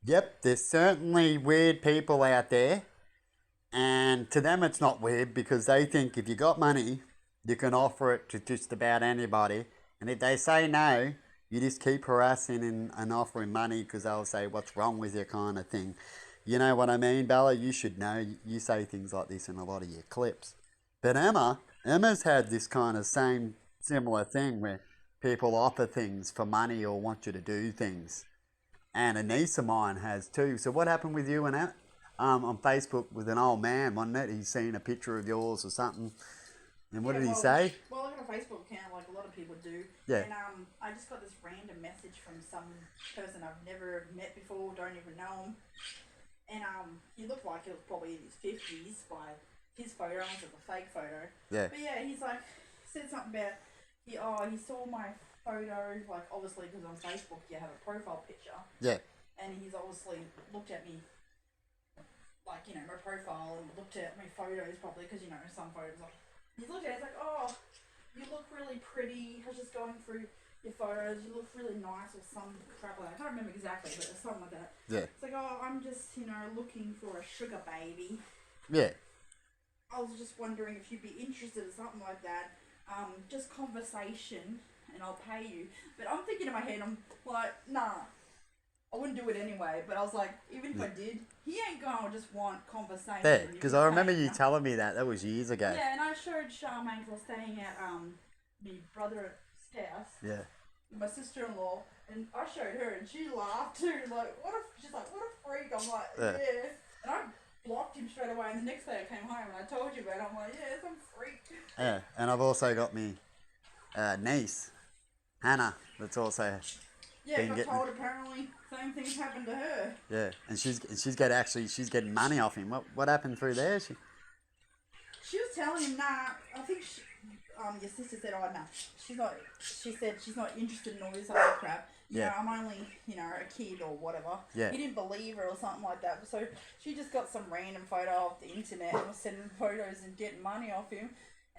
Yep, there's certainly weird people out there, and to them it's not weird because they think if you got money, you can offer it to just about anybody, and if they say no, you just keep harassing and offering money because they'll say what's wrong with you kind of thing. You know what I mean, Bella? You should know. You say things like this in a lot of your clips. But Emma's had this kind of same similar thing where people offer things for money or want you to do things. And a niece of mine has too. So what happened with you and that? On Facebook with an old man, wasn't it? He's seen a picture of yours or something. And what Yeah, did he well, say? well, I got a Facebook account like a lot of people do, Yeah, and I just got this random message from some person I've never met before, don't even know him, and he looked like he was probably in his 50s by his photo, unless it's a fake photo. yeah, But yeah, he's like said something about he saw my photo, like obviously because on Facebook you have a profile picture, yeah, and he's obviously looked at me like my profile and looked at my photos probably because some photos like he looked at it, it's like, oh, you look really pretty. I was just going through your photos. You look really nice or some crap like that. I can't remember exactly, but it's something like that. yeah, It's like, oh, I'm just, looking for a sugar baby. yeah. I was just wondering if you'd be interested in something like that. Just conversation and I'll pay you. But I'm thinking in my head, I'm like, nah, I wouldn't do it anyway. But I was like, even if I did, he ain't gonna just want conversation. There, if because he's I remember paying you enough. telling me that. That was years ago. Yeah, and I showed Charmaine because I was staying at my brother's house, Yeah, my sister-in-law, and I showed her, and she laughed too. Like, she's like, what a freak. I'm like, yeah, yeah. And I blocked him straight away. And the next day I came home and I told you about it. I'm like, yeah, some freak. yeah. And I've also got me niece, Hannah, that's also Yeah, been got getting. told apparently same thing's happened to her. Yeah, and she's getting money off him. What happened through there? She was telling him, nah, I think your sister said, oh, no, she's not, she said she's not interested in all this other crap. Yeah. I'm only, a kid or whatever. Yeah. He didn't believe her or something like that. So she just got some random photo off the internet and was sending photos and getting money off him.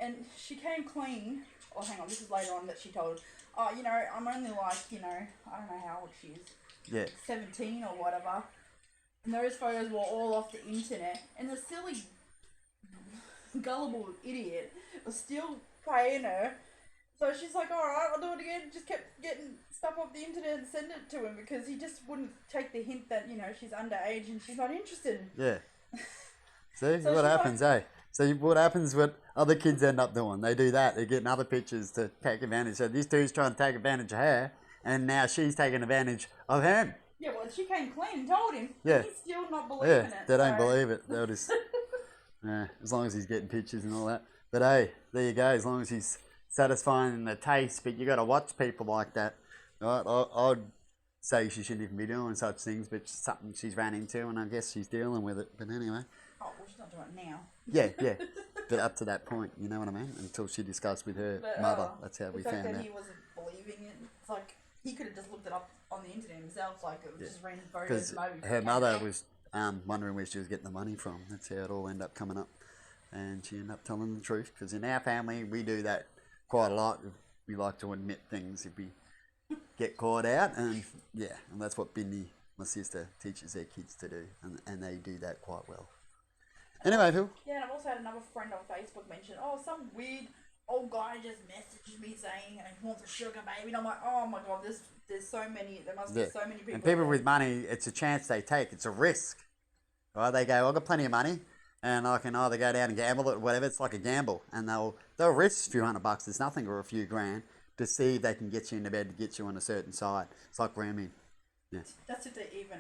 And she came clean. Oh, hang on, this is later on that she told, oh, I'm only like, I don't know how old she is. Yeah, 17 or whatever. And those photos were all off the internet. And the silly gullible idiot was still paying her. So she's like, alright, I'll do it again. Just kept getting stuff off the internet and send it to him because he just wouldn't take the hint that, she's underage and she's not interested. yeah. See So what she's happens, eh? So what happens? What other kids end up doing? They do that. They're getting other pictures to take advantage. So this dude's trying to take advantage of her, and now she's taking advantage of him. Yeah, well, she came clean and told him. Yeah. He's still not believing Yeah, it. they don't so- believe it. They'll just, yeah, as long as he's getting pictures and all that. But hey, there you go. As long as he's satisfying the taste, but you got to watch people like that. Right? I'd say she shouldn't even be doing such things, but it's something she's ran into, and I guess she's dealing with it. But anyway, Oh, well, she's not doing it now. yeah. But up to that point, you know what I mean? Until she discussed with her But, mother. That's how we the fact found that out. he wasn't believing it, it's like he could have just looked it up on the internet himself, like it was just random Because photos. her mother was wondering where she was getting the money from. That's how it all ended up coming up. And she ended up telling the truth. Because in our family, we do that quite a lot. We like to admit things if we get caught out. And yeah, and that's what Bindi, my sister, teaches their kids to do. And they do that quite well. Anyway, Phil. Yeah, and I've also had another friend on Facebook mention, oh, some weird old guy just messaged me saying he wants a sugar baby. And I'm like, oh my god, there's so many, there must be so many people. And people there. with money, it's a chance they take. It's a risk. Right? They go, I've got plenty of money, and I can either go down and gamble it or whatever. It's like a gamble, and they'll risk a few $100. It's nothing, or a few grand to see if they can get you into bed to get you on a certain side. It's like ramming. Yeah. That's if they even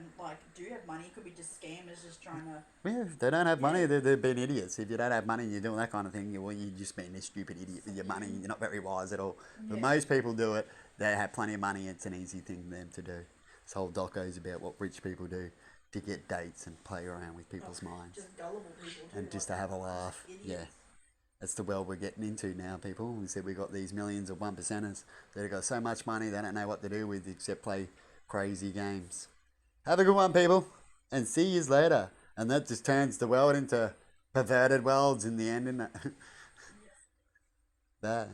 do have money. It could be just scammers just trying to. Yeah, if they don't have money, they're being idiots. If you don't have money and you're doing that kind of thing, you're just being a stupid idiot with your money. You're not very wise at all. But most people do it. They have plenty of money. It's an easy thing for them to do. This whole doco is about what rich people do to get dates and play around with people's minds. Just gullible people. Too, And just to have a laugh. idiots. Yeah. That's the world we're getting into now, people. We said we got these millions of one percenters that have got so much money they don't know what to do with except play crazy games. Have a good one, people, and see you later. And that just turns the world into perverted worlds in the end, isn't it? Bye.